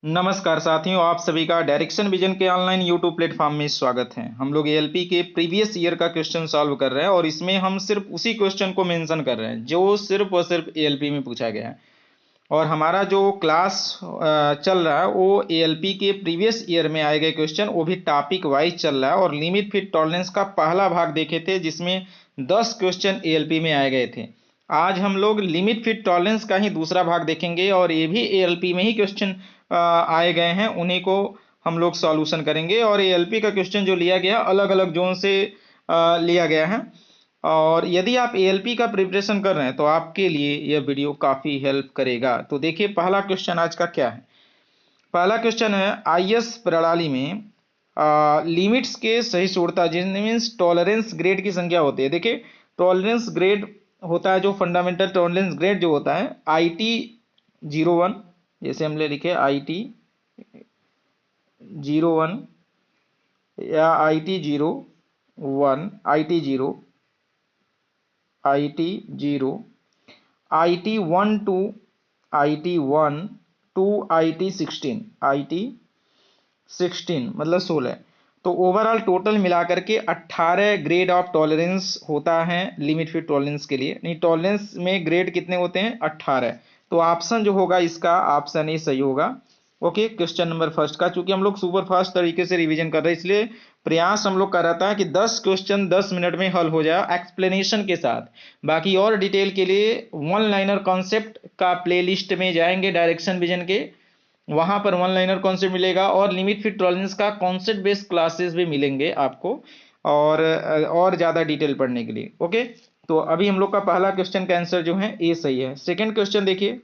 नमस्कार साथियों, आप सभी का डायरेक्शन विजन के ऑनलाइन यूट्यूब प्लेटफॉर्म में स्वागत है। हम लोग एएलपी के प्रीवियस ईयर का क्वेश्चन सॉल्व कर रहे हैं और इसमें हम सिर्फ उसी क्वेश्चन को मेंशन कर रहे हैं जो सिर्फ और सिर्फ एएलपी में पूछा गया है। और हमारा जो क्लास चल रहा है वो एएलपी के प्रीवियस ईयर में आए गए क्वेश्चन, वो भी टॉपिक वाइज चल रहा है। और लिमिट फिट टॉलरेंस का पहला भाग देखे थे जिसमें 10 क्वेश्चन एएलपी में आए गए थे। आज हम लोग लिमिट फिट टॉलरेंस का ही दूसरा भाग देखेंगे और ये भी एएलपी में ही क्वेश्चन आए गए हैं, उन्हीं को हम लोग सॉल्यूशन करेंगे। और एएलपी का क्वेश्चन जो लिया गया अलग अलग जोन से लिया गया है। और यदि आप एएलपी का प्रिपरेशन कर रहे हैं तो आपके लिए यह वीडियो काफ़ी हेल्प करेगा। तो देखिए पहला क्वेश्चन आज का क्या है। पहला क्वेश्चन है आईएस प्रणाली में लिमिट्स के सहिष्णुता जिसमें मीन्स टॉलरेंस ग्रेड की संख्या होती है। देखिए टॉलरेंस ग्रेड होता है जो फंडामेंटल टॉलरेंस ग्रेड जो होता है IT 01, जैसे हम ले लिखे IT 01 या IT 01, IT 0, IT 0, IT 1 to IT 1 to IT 16 मतलब 16। तो ओवरऑल टोटल मिलाकर के 18 ग्रेड ऑफ टॉलरेंस होता है लिमिट फिट टॉलरेंस के लिए। नहीं, टॉलरेंस में ग्रेड कितने होते हैं? 18। तो ऑप्शन जो होगा इसका ऑप्शन ए सही होगा। ओके, क्वेश्चन नंबर फर्स्ट का, चूंकि हम लोग सुपर फास्ट तरीके से रिवीजन कर रहे हैं इसलिए प्रयास हम लोग कर रहा था कि 10 क्वेश्चन 10 मिनट में हल हो जाए एक्सप्लेनेशन के साथ। बाकी और डिटेल के लिए वन लाइनर कॉन्सेप्ट का प्लेलिस्ट में जाएंगे डायरेक्शन विजन के, वहां पर वन लाइनर कॉन्सेप्ट मिलेगा और लिमिट फिट टॉलरेंस का कॉन्सेप्ट बेस्ड क्लासेस भी मिलेंगे आपको और ज्यादा डिटेल पढ़ने के लिए। ओके, तो अभी हम लोग का पहला क्वेश्चन का आंसर जो है ए सही है। सेकंड क्वेश्चन देखिए,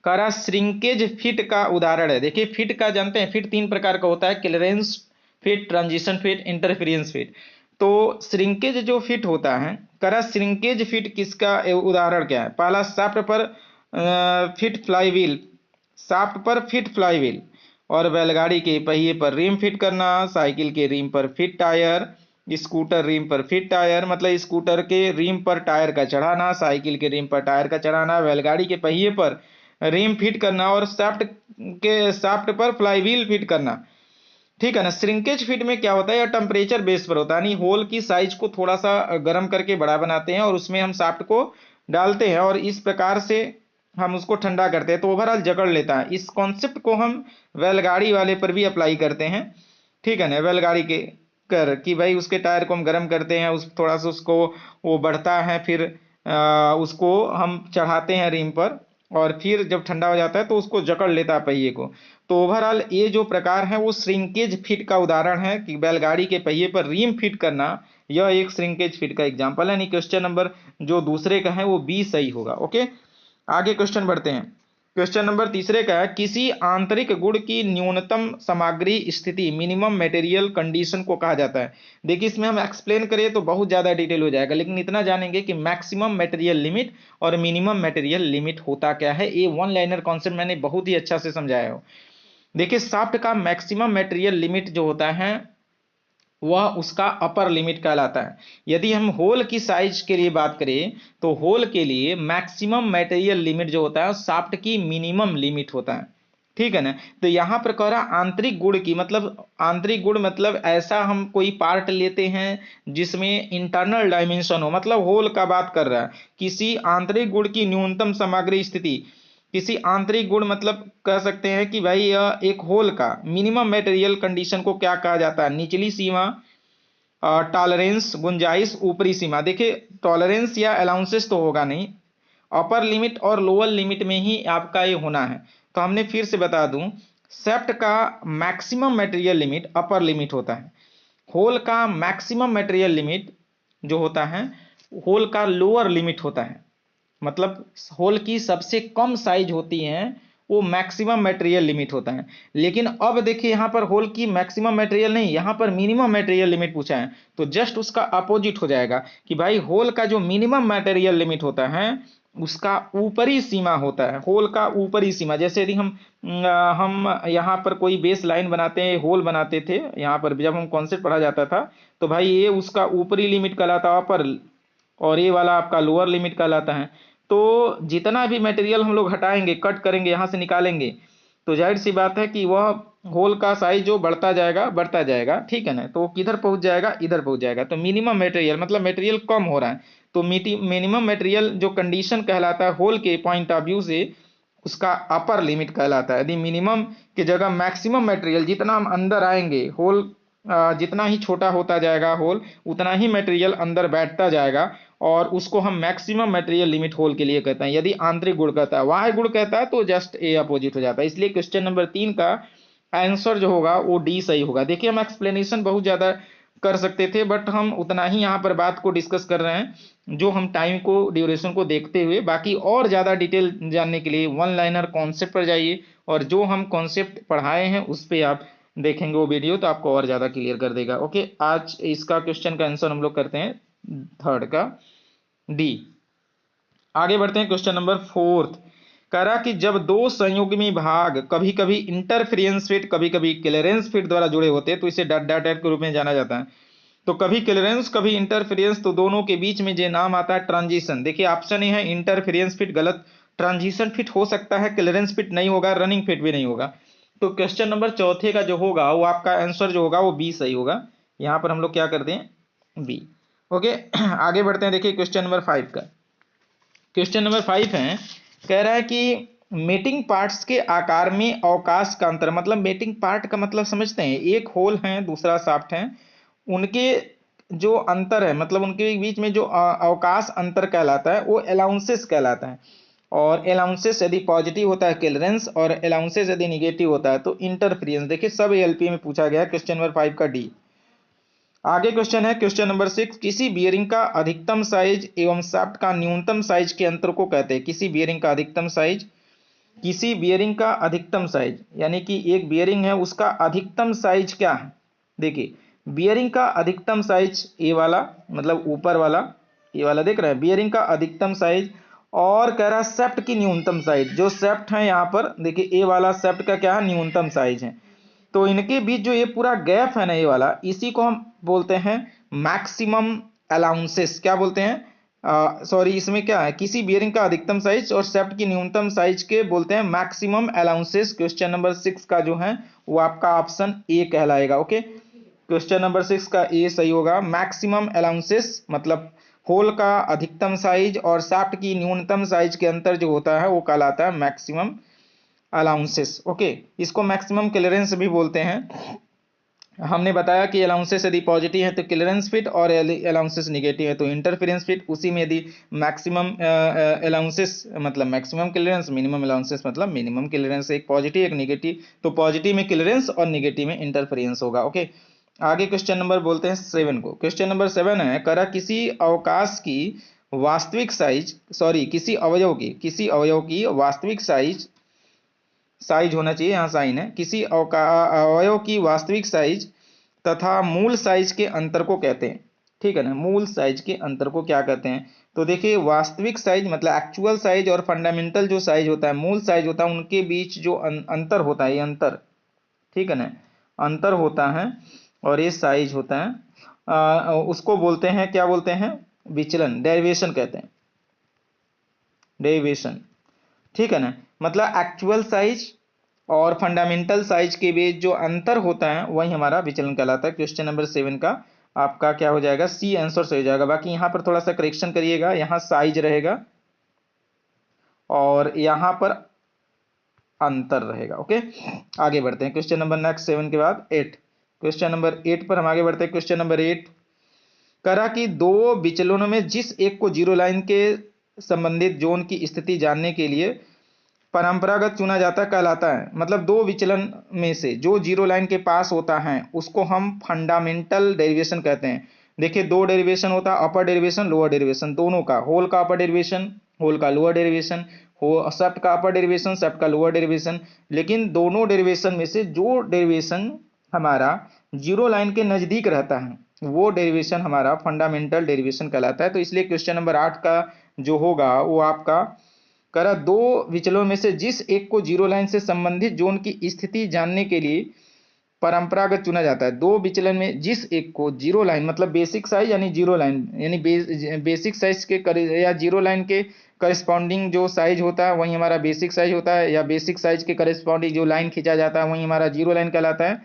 करा श्रिंकेज फिट का उदाहरण है। देखिए फिट का जानते हैं, फिट तीन प्रकार का होता है, clearance fit, transition fit, interference fit. तो श्रिंकेज जो फिट होता है, करा श्रिंकेज फिट किसका उदाहरण क्या है? पहला शाफ्ट पर फिट फ्लाईव्हील, शाफ्ट पर फिट फ्लाईव्हील, और बैलगाड़ी के पहिए पर रिम फिट करना, साइकिल के रिम पर फिट टायर, स्कूटर रिम पर फिट टायर मतलब स्कूटर के रिम पर टायर का चढ़ाना, साइकिल के रिम पर टायर का चढ़ाना, बैलगाड़ी के पहिए पर रिम फिट करना और शाफ्ट पर फ्लाईव्हील फिट करना। ठीक है ना। श्रिंकेज फिट में क्या होता है, यह टेम्परेचर बेस पर होता है, यानी होल की साइज को थोड़ा सा गर्म करके बड़ा बनाते हैं और उसमें हम शाफ्ट को डालते हैं और इस प्रकार से हम उसको ठंडा करते हैं तो ओवरऑल जकड़ लेता है। इस कॉन्सेप्ट को हम बैलगाड़ी वाले पर भी अप्लाई करते हैं। ठीक है ना, बैलगाड़ी के कर कि भाई उसके टायर को हम गर्म करते हैं, उस थोड़ा सा उसको वो बढ़ता है, फिर उसको हम चढ़ाते हैं रिम पर और फिर जब ठंडा हो जाता है तो उसको जकड़ लेता है पहिए को। तो ओवरऑल ये जो प्रकार है वो श्रिंकेज फिट का उदाहरण है कि बैलगाड़ी के पहिए पर रिम फिट करना, यह एक श्रिंकेज फिट का एग्जांपल है। नहीं, क्वेश्चन नंबर जो दूसरे का है वो बी सही होगा। ओके, आगे क्वेश्चन बढ़ते हैं। क्वेश्चन नंबर तीसरे का है, किसी आंतरिक गुण की न्यूनतम सामग्री स्थिति मिनिमम मटेरियल कंडीशन को कहा जाता है। देखिए इसमें हम एक्सप्लेन करें तो बहुत ज्यादा डिटेल हो जाएगा, लेकिन इतना जानेंगे कि मैक्सिमम मटेरियल लिमिट और मिनिमम मटेरियल लिमिट होता क्या है। ये वन लाइनर कॉन्सेप्ट मैंने बहुत ही अच्छा से समझाया हो। देखिए शाफ्ट का मैक्सिमम मटेरियल लिमिट जो होता है वह उसका अपर लिमिट कहलाता है। यदि हम होल की साइज के लिए बात करें तो होल के लिए मैक्सिमम मटेरियल लिमिट जो होता है शाफ्ट की मिनिमम लिमिट होता है। ठीक है ना। तो यहां पर कह रहा आंतरिक गुण की, मतलब आंतरिक गुण मतलब ऐसा हम कोई पार्ट लेते हैं जिसमें इंटरनल डायमेंशन हो, मतलब होल का बात कर रहा है। किसी आंतरिक गुण की न्यूनतम सामग्री स्थिति, किसी आंतरिक गुण मतलब कह सकते हैं कि भाई यह एक होल का मिनिमम मटेरियल कंडीशन को क्या कहा जाता है? निचली सीमा टॉलरेंस गुंजाइश, ऊपरी सीमा। देखिए टॉलरेंस या अलाउंसेस तो होगा नहीं, अपर लिमिट और लोअर लिमिट में ही आपका ये होना है। तो हमने फिर से बता दूं, सेप्ट का maximum material limit upper limit होता है, होल का मैक्सिमम मटेरियल लिमिट जो होता है होल का लोअर लिमिट होता है। मतलब होल की सबसे कम साइज होती है वो मैक्सिमम मटेरियल लिमिट होता है। लेकिन अब देखिए यहां पर होल की मैक्सिमम मटेरियल नहीं, यहां पर मिनिमम मटेरियल लिमिट पूछा है, तो जस्ट उसका अपोजिट हो जाएगा कि भाई होल का जो मिनिमम मटेरियल लिमिट होता है उसका ऊपरी सीमा होता है, होल का ऊपरी सीमा। जैसे यदि हम यहाँ पर कोई बेस लाइन बनाते हैं, होल बनाते थे यहाँ पर जब हम कॉन्सेप्ट पढ़ा जाता था, तो भाई ये उसका ऊपरी लिमिट कहलाता है अपर, और ये वाला आपका लोअर लिमिट कहलाता है। तो जितना भी मटेरियल हम लोग हटाएंगे, कट करेंगे, यहाँ से निकालेंगे, तो जाहिर सी बात है कि वह होल का साइज जो बढ़ता जाएगा, ठीक है ना, तो किधर पहुंच जाएगा, इधर पहुंच जाएगा। तो मिनिमम मटेरियल मतलब मटेरियल कम हो रहा है, तो मिनिमम मटेरियल जो कंडीशन कहलाता है होल के पॉइंट ऑफ व्यू से, उसका अपर लिमिट कहलाता है। यदि मिनिमम की जगह मैक्सिमम मटेरियल, जितना हम अंदर आएंगे होल, जितना ही छोटा होता जाएगा होल, उतना ही मटेरियल अंदर बैठता जाएगा, और उसको हम मैक्सिमम मटेरियल लिमिट होल के लिए कहते हैं। यदि आंतरिक गुण कहता है, बाह्य गुण कहता है, तो जस्ट ए अपोजिट हो जाता है। इसलिए क्वेश्चन नंबर 3 का आंसर जो होगा वो डी सही होगा। देखिए हम एक्सप्लेनेशन बहुत ज्यादा कर सकते थे, बट हम उतना ही यहाँ पर बात को डिस्कस कर रहे हैं जो हम टाइम को, ड्यूरेशन को देखते हुए। बाकी और ज्यादा डिटेल जानने के लिए वन लाइनर कॉन्सेप्ट पर जाइए, और जो हम कॉन्सेप्ट पढ़ाए हैं उस पर आप देखेंगे वो वीडियो, तो आपको और ज्यादा क्लियर कर देगा। ओके, आज इसका क्वेश्चन का आंसर हम लोग करते हैं थर्ड का, डी। आगे बढ़ते हैं क्वेश्चन नंबर 4। कह रहा कि जब दो संयुग्मी भाग कभी कभी इंटरफेरेंस फिट, कभी कभी क्लीयरेंस फिट द्वारा जुड़े होते हैं, तो इसे डॉट डॉट डॉट के रूप में जाना जाता है। तो कभी क्लीयरेंस कभी इंटरफेरेंस, तो दोनों के बीच में जो नाम आता है ट्रांजिशन। देखिए ऑप्शन ए है इंटरफेरेंस फिट गलत, ट्रांजिशन फिट हो सकता है, क्लीयरेंस फिट नहीं होगा, रनिंग फिट भी नहीं होगा। तो क्वेश्चन नंबर चौथे का जो होगा वो आपका आंसर जो होगा वो बी सही होगा। यहां पर हम लोग क्या करते हैं, बी। ओके, आगे बढ़ते हैं। देखिए क्वेश्चन नंबर 5 का, क्वेश्चन नंबर 5 है, कह रहा है कि मेटिंग पार्ट्स के आकार में अवकाश का अंतर, मतलब मेटिंग पार्ट का मतलब समझते हैं, एक होल है दूसरा शाफ्ट है, उनके जो अंतर है, मतलब उनके बीच में जो अवकाश अंतर कहलाता है वो अलाउंसेस कहलाता है। और अलाउंसेस यदि पॉजिटिव होता है क्लियरेंस, और अलाउंसेस यदि निगेटिव होता है तो इंटरफेरेंस। देखिए सब एलपी में पूछा गया है। क्वेश्चन नंबर 5 का डी। आगे क्वेश्चन है क्वेश्चन नंबर 6। किसी बियरिंग का अधिकतम साइज एवं शाफ्ट का न्यूनतम साइज के अंतर को कहते हैं। किसी बियरिंग का अधिकतम साइज, किसी बियरिंग का अधिकतम साइज, यानी कि एक बियरिंग है उसका अधिकतम साइज क्या है। देखिए बियरिंग का अधिकतम साइज ए वाला, मतलब ऊपर वाला, ये वाला देख रहे हैं, बियरिंग का अधिकतम साइज। और कह रहा है शेफ्ट की न्यूनतम साइज, जो शेफ्ट है यहाँ पर देखिए ए वाला शेफ्ट का क्या है, न्यूनतम साइज है। तो इनके बीच जो ये पूरा गैप है ना ये वाला, इसी को हम बोलते हैं मैक्सिमम अलाउंसेस। क्या बोलते हैं, सॉरी, इसमें क्या है, किसी बियरिंग का अधिकतम साइज और शेफ्ट की न्यूनतम साइज के बोलते हैं मैक्सिमम अलाउंसेस। क्वेश्चन नंबर 6 का जो है वो आपका ऑप्शन ए कहलाएगा। ओके, क्वेश्चन नंबर 6 का ए सही होगा। मैक्सिमम अलाउंसेस मतलब होल का अधिकतम साइज और शाफ्ट की न्यूनतम साइज के अंतर जो होता है वो कहलाता है मैक्सिमम अलाउंसेस। ओके, इसको मैक्सिमम क्लियरेंस भी बोलते हैं। हमने बताया कि अलाउंसेस यदि पॉजिटिव है तो क्लियरेंस फिट, और अलाउंसेस निगेटिव है तो इंटरफेरेंस फिट। उसी में यदि मैक्सिमम अलाउंसेस मतलब मैक्सिमम क्लियरेंस, मिनिमम अलाउंसेस मतलब मिनिमम क्लियरेंस, एक पॉजिटिव एक निगेटिव, तो पॉजिटिव में क्लियरेंस और निगेटिव में इंटरफेरेंस होगा। ओके, आगे क्वेश्चन नंबर बोलते हैं 7 को। क्वेश्चन नंबर 7 है, करा किसी अवकाश की वास्तविक साइज, सॉरी किसी अवयव की वास्तविक साइज, साइज होना चाहिए, यहाँ साइन है, किसी अवयव की वास्तविक साइज तथा मूल साइज के अंतर को कहते हैं। ठीक है ना, मूल साइज के अंतर को क्या कहते हैं। तो देखिए वास्तविक साइज मतलब एक्चुअल साइज और फंडामेंटल जो साइज होता है, मूल साइज होता है, उनके बीच जो अंतर होता है, ये अंतर, ठीक है ना, अंतर होता है, और ये साइज होता है, उसको बोलते हैं, क्या बोलते हैं, विचलन, डेरिवेशन कहते हैं, डेरिवेशन। ठीक है ना, मतलब एक्चुअल साइज और फंडामेंटल साइज के बीच जो अंतर होता है वही हमारा विचलन कहलाता है। क्वेश्चन नंबर 7 का आपका क्या हो जाएगा, सी आंसर सही हो जाएगा। बाकी यहां पर थोड़ा सा करेक्शन करिएगा, यहां साइज रहेगा और यहां पर अंतर रहेगा। ओके, आगे बढ़ते हैं क्वेश्चन नंबर नेक्स्ट 7 के बाद 8। क्वेश्चन नंबर 8 पर हम आगे बढ़ते हैं। क्वेश्चन नंबर 8 करा कि दो विचलनों में जिस एक को जीरो लाइन के संबंधित जोन की स्थिति जानने के लिए परंपरागत चुना जाता कहलाता है। मतलब दो विचलन में से जो जीरो लाइन के पास होता है उसको हम फंडामेंटल डेरिवेशन कहते हैं। देखिए दो डेरिवेशन होता है, अपर डेरिवेशन लोअर डेरिवेशन, दोनों का, होल का अपर डेरिवेशन होल का लोअर डेरिवेशन, हो शेफ्ट का अपर डेरिवेशन शेफ्ट का लोअर डेरिवेशन। लेकिन दोनों डेरिवेशन में से जो डेरिवेशन हमारा जीरो लाइन के नजदीक रहता है वो डेरिवेशन हमारा फंडामेंटल डेरिवेशन कहलाता है। तो इसलिए क्वेश्चन नंबर 8 का जो होगा वो आपका करा दो विचलों में से जिस एक को जीरो लाइन से संबंधित जोन की स्थिति जानने के लिए परंपरागत चुना जाता है। दो विचलन में जिस एक को जीरो लाइन मतलब बेसिक साइज यानी जीरो लाइन यानी बेसिक साइज के करीब या जीरो लाइन के करस्पॉन्डिंग जो साइज होता है वही हमारा बेसिक साइज होता है, या बेसिक साइज के करस्पॉन्डिंग जो लाइन खींचा जाता है वही हमारा जीरो लाइन कहलाता है।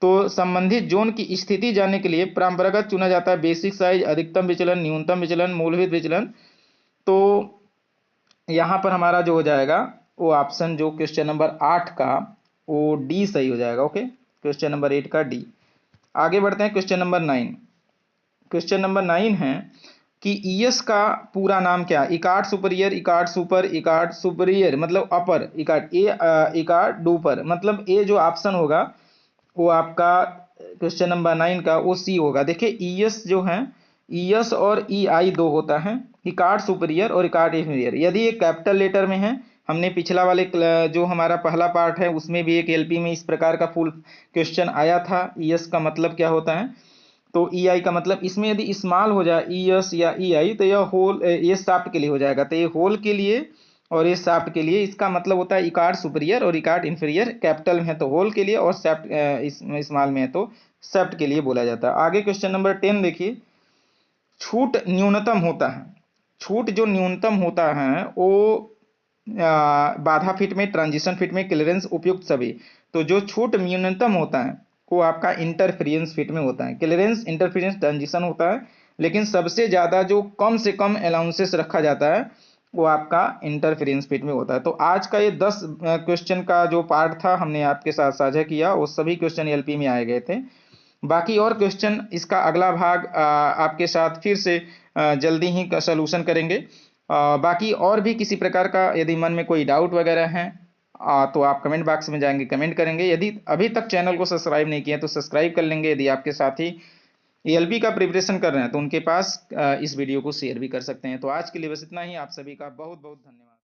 तो संबंधित जोन की स्थिति जानने के लिए परंपरागत चुना जाता है बेसिक साइज, अधिकतम विचलन, न्यूनतम विचलन, मूलभूत विचलन। तो यहाँ पर हमारा जो हो जाएगा वो ऑप्शन जो क्वेश्चन नंबर 8 का वो डी सही हो जाएगा। ओके, क्वेश्चन नंबर 8 का डी। आगे बढ़ते हैं क्वेश्चन नंबर 9। क्वेश्चन नंबर 9 है कि ईएस का पूरा नाम क्या? इकार्ड सुपरियर, इकार्ड सुपर, इकार्ड सुपरियर मतलब अपर, इकार्ड ए, इकार्ड डूपर मतलब ए जो ऑप्शन होगा वो आपका क्वेश्चन नंबर 9 का वो सी होगा। देखिए ईएस जो है, ईएस और ईआई दो होता है, इकार्ड सुपरियर और इकार्ड इंफीरियर। यदि ये कैपिटल लेटर में है, हमने पिछला वाले जो हमारा पहला पार्ट है उसमें भी एक एलपी में इस प्रकार का फुल क्वेश्चन आया था, ईएस का मतलब क्या होता है, तो ईआई का मतलब, इसमें यदि स्मॉल हो जाए ईएस या ईआई तो यह होल, ये शाफ्ट के लिए हो जाएगा, तो ये होल के लिए और ये शाफ्ट के लिए। इसका मतलब होता है इकार्ड सुपरियर और इकार्ड इंफीरियर, कैपिटल में है तो होल के लिए और शाफ्ट स्मॉल में है तो शाफ्ट के लिए बोला जाता है। आगे क्वेश्चन नंबर 10 देखिए, छूट न्यूनतम होता है, छूट जो न्यूनतम होता है वो बाधा फिट में, ट्रांजिशन फिट में, क्लियरेंस उपयुक्त सभी। तो जो छूट न्यूनतम होता है वो आपका इंटरफेरेंस फिट में होता है, क्लियरेंस, इंटरफेरेंस, ट्रांजिशन होता है। लेकिन सबसे ज़्यादा जो कम से कम अलाउंसेस रखा जाता है वो आपका इंटरफेरेंस फिट में होता है। तो आज का ये 10 क्वेश्चन का जो पार्ट था हमने आपके साथ साझा किया, वो सभी क्वेश्चन एलपी में आए गए थे। बाकी और क्वेश्चन इसका अगला भाग आपके साथ फिर से जल्दी ही सलूशन करेंगे। बाकी और भी किसी प्रकार का यदि मन में कोई डाउट वगैरह है तो आप कमेंट बॉक्स में जाएंगे, कमेंट करेंगे। यदि अभी तक चैनल को सब्सक्राइब नहीं किया तो सब्सक्राइब कर लेंगे। यदि आपके साथी एलपी का प्रिपरेशन कर रहे हैं तो उनके पास इस वीडियो को शेयर भी कर सकते हैं। तो आज के लिए बस इतना ही। आप सभी का बहुत बहुत धन्यवाद।